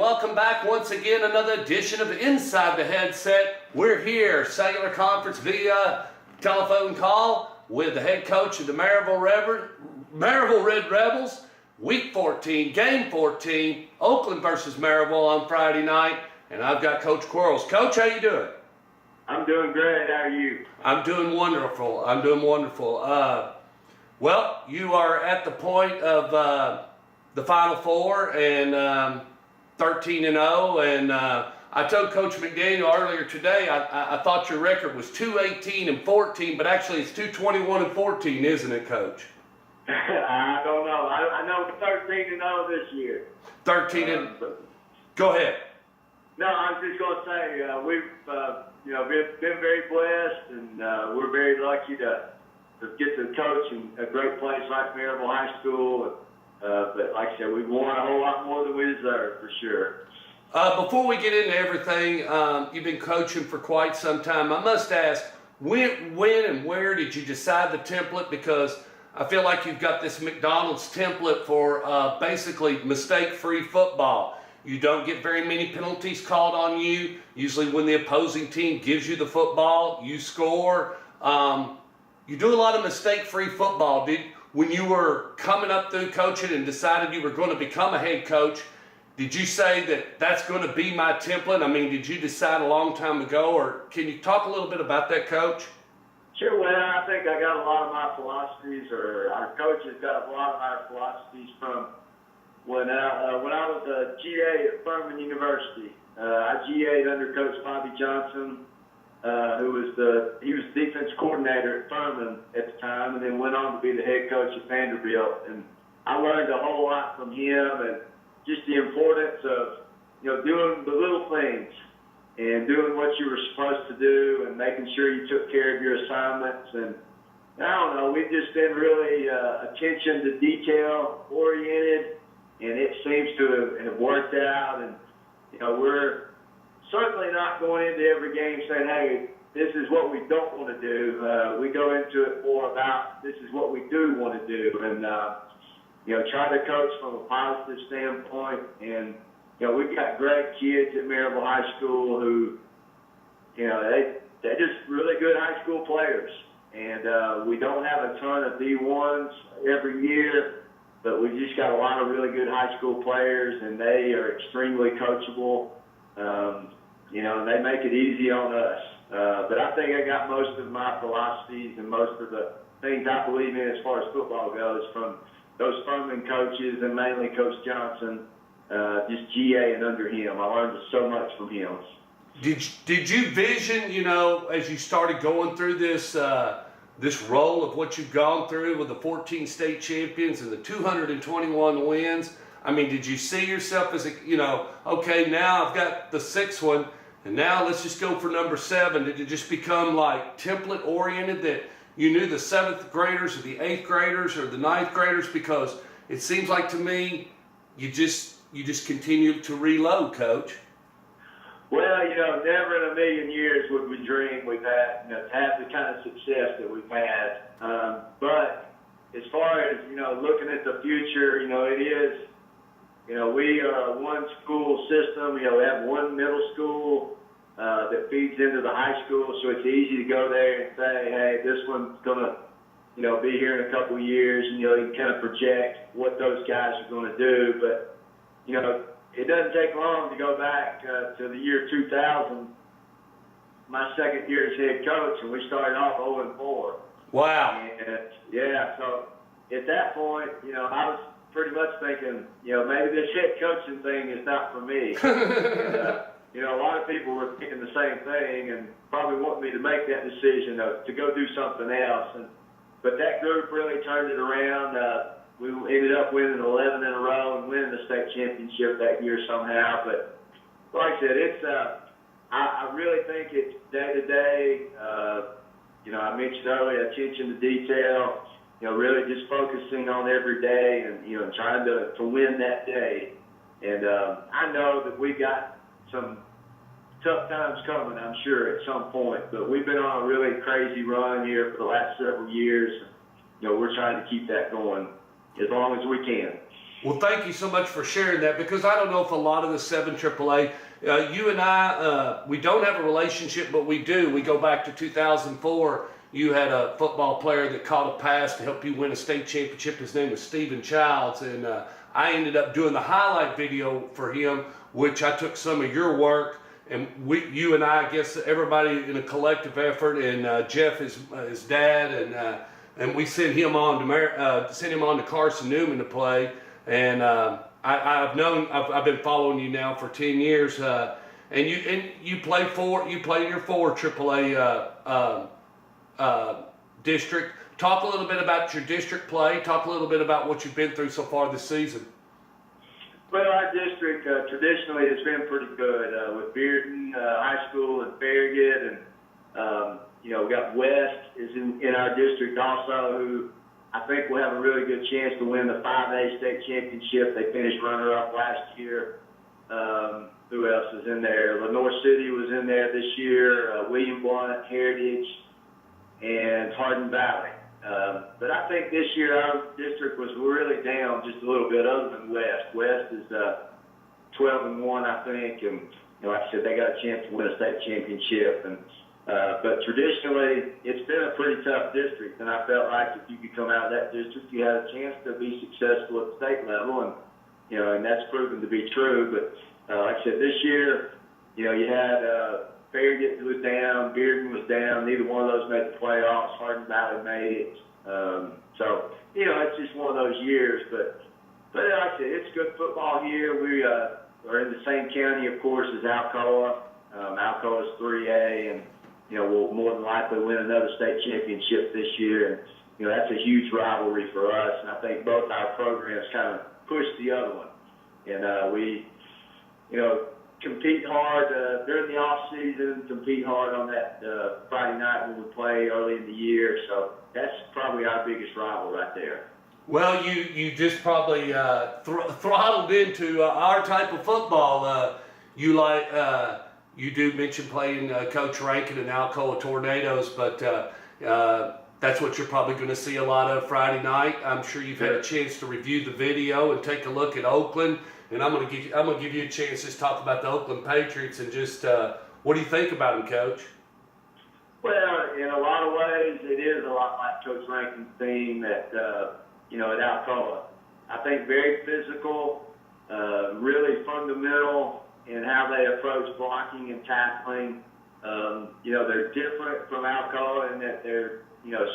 welcome back once again. Another edition of Inside the Headset. We're here, cellular conference via telephone call with the head coach of the Maryville Red Rebels. Week 14, game 14, Oakland versus Maryville on Friday night. And I've got Coach Quarles. Coach, how you doing? I'm doing great. How are you? I'm doing wonderful. Well, you are at the point of the Final Four and 13-0, and I told Coach McDaniel earlier today I thought your record was 2-18-14, but actually it's 2-21-14, isn't it, Coach? I don't know. I know 13-0 this year. 13 and go ahead. No, I was just going to say we've been very blessed, and we're very lucky to get to coach in a great place like Maryville High School. But like I said, we've won a whole lot more than we deserve, for sure. Before we get into everything, you've been coaching for quite some time. I must ask, when and where did you decide the template? Because I feel like you've got this McDonald's template for basically mistake-free football. You don't get very many penalties called on you. Usually when the opposing team gives you the football, you score. You do a lot of mistake-free football. When you were coming up through coaching and decided you were going to become a head coach, did you say that that's going to be my template? I mean, did you decide a long time ago, or can you talk a little bit about that, Coach? Sure. Well, I think I got a lot of my philosophies, or our coaches got a lot of our philosophies from when I was a GA at Furman University. I GA'd under Coach Bobby Johnson, who was the defense coordinator at Furman at the time, and then went on to be the head coach at Vanderbilt. And I learned a whole lot from him, and just the importance of doing the little things and doing what you were supposed to do, and making sure you took care of your assignments. And I don't know, we've just been really attention to detail oriented, and it seems to have worked out. And we're certainly not going into every game saying, hey, this is what we don't want to do. We go into it more about this is what we do want to do, and try to coach from a positive standpoint. And we've got great kids at Maryville High School who they're just really good high school players, and we don't have a ton of D1s every year, but we've just got a lot of really good high school players, and they are extremely coachable. And they make it easy on us. But I think I got most of my philosophies and most of the things I believe in as far as football goes from those Furman coaches, and mainly Coach Johnson, just GA and under him. I learned so much from him. Did you vision, as you started going through this role of what you've gone through with the 14 state champions and the 221 wins? I mean, did you see yourself as okay, now I've got the sixth one, and now let's just go for number 7? Did it just become like template oriented, that you knew the 7th graders or the 8th graders or the 9th graders? Because it seems like to me, you just continue to reload, Coach. Well, never in a million years would we dream we've had, to have the kind of success that we've had. But as far as, looking at the future, it is, we are a one-school system. We have one middle school that feeds into the high school, so it's easy to go there and say, hey, this one's going to, be here in a couple of years, and you can kind of project what those guys are going to do. But, it doesn't take long to go back to the year 2000, my second year as head coach, and we started off 0-4. Wow. And, so at that point, I was pretty much thinking, maybe this head coaching thing is not for me. And, a lot of people were thinking the same thing and probably want me to make that decision to go do something else. But that group really turned it around. We ended up winning 11 in a row and winning the state championship that year somehow. But like I said, I really think it's day to day. I mentioned earlier, attention to detail. Really just focusing on every day and trying to win that day. And I know that we got some tough times coming, I'm sure, at some point. But we've been on a really crazy run here for the last several years. We're trying to keep that going as long as we can. Well, thank you so much for sharing that, because I don't know if a lot of the 7 AAA, you and I, we don't have a relationship, but we do. We go back to 2004. You had a football player that caught a pass to help you win a state championship. His name was Stephen Childs, and I ended up doing the highlight video for him, which I took some of your work, and you and I guess everybody in a collective effort, and Jeff, his dad, and we sent him on to Carson Newman to play. And I've been following you now for 10 years, and you play in your 4 AAA district. Talk a little bit about your district play. Talk a little bit about what you've been through so far this season. Well, our district traditionally has been pretty good with Bearden High School and Farragut, and we got West is in our district also, who I think will have a really good chance to win the 5A state championship. They finished runner-up last year. Who else is in there? Lenore City was in there this year. William Blount, Heritage, and Hardin Valley. But I think this year our district was really down just a little bit, other than West. West is 12-1, I think, and like I said, they got a chance to win a state championship. And but traditionally, it's been a pretty tough district, and I felt like if you could come out of that district, you had a chance to be successful at the state level, and and that's proven to be true. But like I said, this year, you had Farragut was down, Bearden was down. Neither one of those made the playoffs. Hardin Valley made it. So it's just one of those years. But like I said, it's good football here. We are in the same county, of course, as Alcoa. Alcoa is 3A, and we'll more than likely win another state championship this year. And that's a huge rivalry for us. And I think both our programs kind of push the other one. And we, compete hard during the off season, compete hard on that Friday night when we play early in the year. So that's probably our biggest rival right there. Well, you just probably throttled into our type of football. You do mention playing Coach Rankin and Alcoa Tornadoes, but that's what you're probably going to see a lot of Friday night. I'm sure you've had a chance to review the video and take a look at Oakland. And I'm going to give you a chance to just talk about the Oakland Patriots and just what do you think about them, Coach? Well, in a lot of ways, it is a lot like Coach Rankin's team at Alcoa. I think very physical, really fundamental in how they approach blocking and tackling. They're different from Alcoa in that they're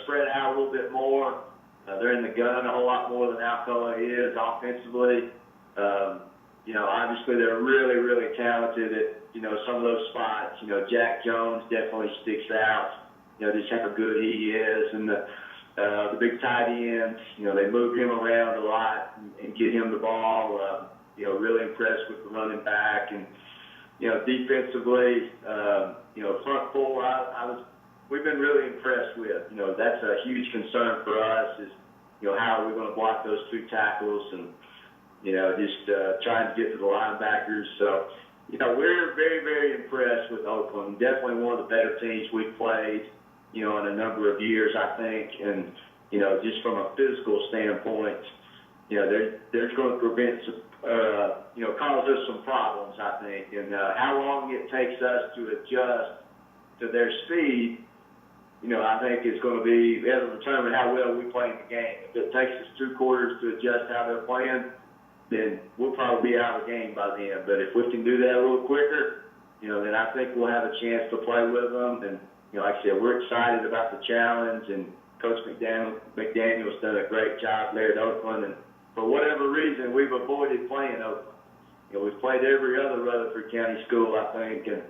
spread out a little bit more. They're in the gun a whole lot more than Alcoa is offensively. Obviously they're really, really talented at, some of those spots. Jack Jones definitely sticks out, just how good he is. And the big tight ends, they move him around a lot and get him the ball. Really impressed with the running back. And, defensively, front four, we've been really impressed with. That's a huge concern for us is, how are we going to block those 2 tackles and, just trying to get to the linebackers. So, we're very, very impressed with Oakland. Definitely one of the better teams we've played, in a number of years, I think. And, just from a physical standpoint, they're going to prevent some, cause us some problems, I think. And how long it takes us to adjust to their speed, I think it's going to be, that'll determine how well we play in the game. If it takes us 2 quarters to adjust how they're playing, then we'll probably be out of the game by then. But if we can do that a little quicker, then I think we'll have a chance to play with them. And, like I said, we're excited about the challenge, and Coach McDaniel's done a great job there at Oakland. And for whatever reason, we've avoided playing Oakland. We've played every other Rutherford County school, I think, and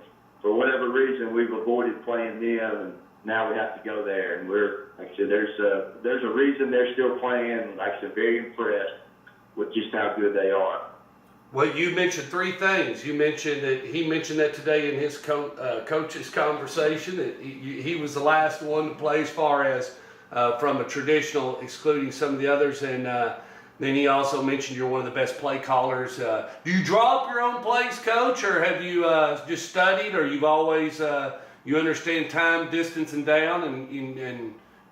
for whatever reason, we've avoided playing them, and now we have to go there. And we're, like I said, there's a reason they're still playing. Like I said, very impressed with just how good they are. Well, you mentioned 3 things. You mentioned that he mentioned that today in his coach's conversation, that he was the last one to play as far as from a traditional, excluding some of the others. And then he also mentioned you're one of the best play callers. Do you draw up your own plays, Coach, or have you just studied, or you've always you understand time, distance, and down, and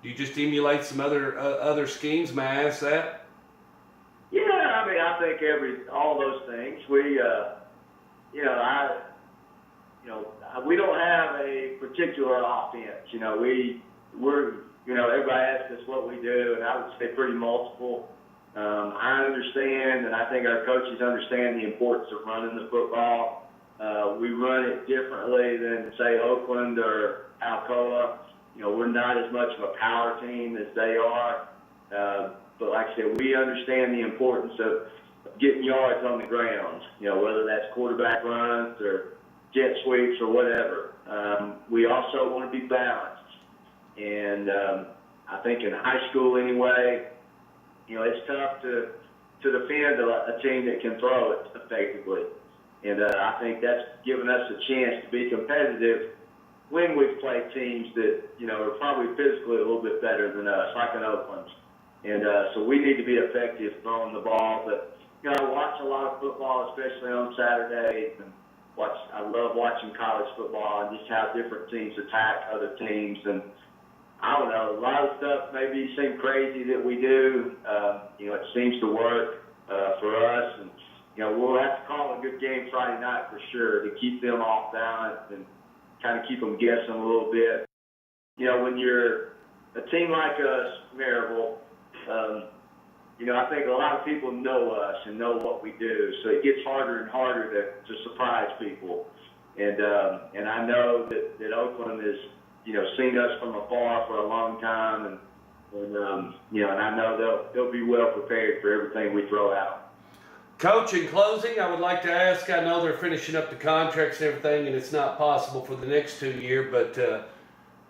you just emulate some other schemes? May I ask that? Yeah, I I think all those things. We we don't have a particular offense. Everybody asks us what we do, and I would say pretty multiple. I understand, and I think our coaches understand the importance of running the football. We run it differently than, say, Oakland or Alcoa. We're not as much of a power team as they are. But like I said, we understand the importance of getting yards on the ground, whether that's quarterback runs or jet sweeps or whatever. We also want to be balanced. And I think in high school anyway, it's tough to defend a team that can throw it effectively. And I think that's given us a chance to be competitive when we've played teams that, are probably physically a little bit better than us, like in Oakland. And so we need to be effective throwing the ball. But, I watch a lot of football, especially on Saturdays. And I love watching college football and just how different teams attack other teams. And I don't know, a lot of stuff maybe seem crazy that we do. It seems to work for us. And, we'll have to call a good game Friday night for sure to keep them off balance and kind of keep them guessing a little bit. When you're a team like us, Maryville, I think a lot of people know us and know what we do, so it gets harder and harder to surprise people. And I know that Oakland has, seen us from afar for a long time, and I know they'll be well prepared for everything we throw out. Coach, in closing, I would like to ask, I know they're finishing up the contracts and everything, and it's not possible for the next 2 years, but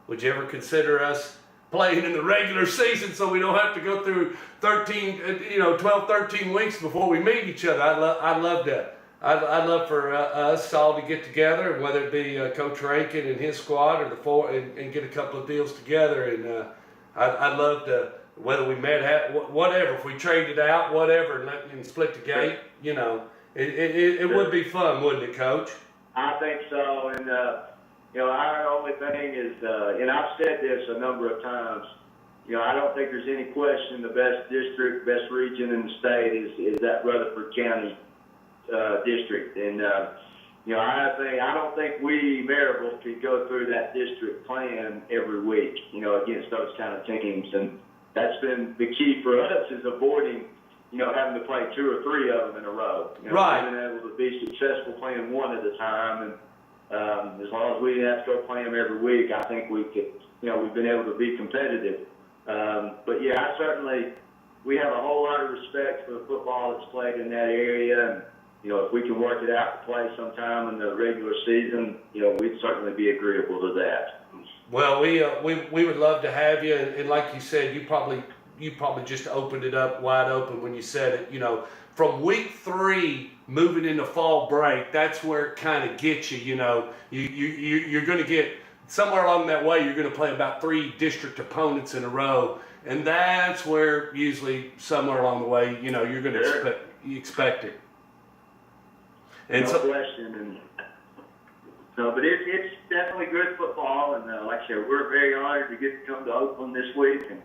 would you ever consider us playing in the regular season so we don't have to go through 12, 13 weeks before we meet each other? I'd love that. I'd love for us all to get together, whether it be Coach Rankin and his squad or the four, and get a couple of deals together. And I'd love to, whether we met, whatever, if we traded out, whatever, and split the gate, it would be fun, wouldn't it, Coach? I think so. And, our only thing is, and I've said this a number of times, I don't think there's any question the best district, best region in the state is that Rutherford County district. And, I don't think we, Maryville, could go through that district playing every week, against those kind of teams. And that's been the key for us, is avoiding, having to play 2 or 3 of them in a row. Right. Being able to be successful playing one at a time. And as long as we didn't have to go play them every week, I think we could, we've been able to be competitive. But yeah, we have a whole lot of respect for the football that's played in that area. And, if we can work it out to play sometime in the regular season, we'd certainly be agreeable to that. Well, we would love to have you, and like you said, you probably just opened it up wide open when you said it. From week 3 moving into fall break, that's where it kind of gets you. You're going to get somewhere along that way. You're going to play about 3 district opponents in a row, and that's where usually somewhere along the way, you're going to expect it. And no question. But it's definitely good football, and like I said, we're very honored to get to come to Oakland this week, and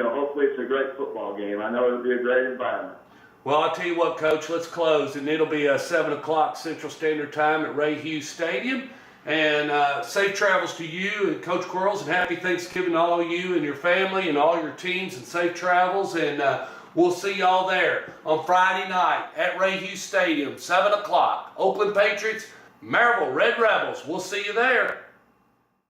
hopefully it's a great football game. I know it'll be a great environment. Well, I'll tell you what, Coach, let's close, and it'll be 7 o'clock Central Standard Time at Ray Hughes Stadium. And safe travels to you and Coach Quarles, and happy Thanksgiving to all of you and your family and all your teams, and safe travels. And we'll see y'all there on Friday night at Ray Hughes Stadium, 7 o'clock. Oakland Patriots, Maryville Red Rebels. We'll see you there.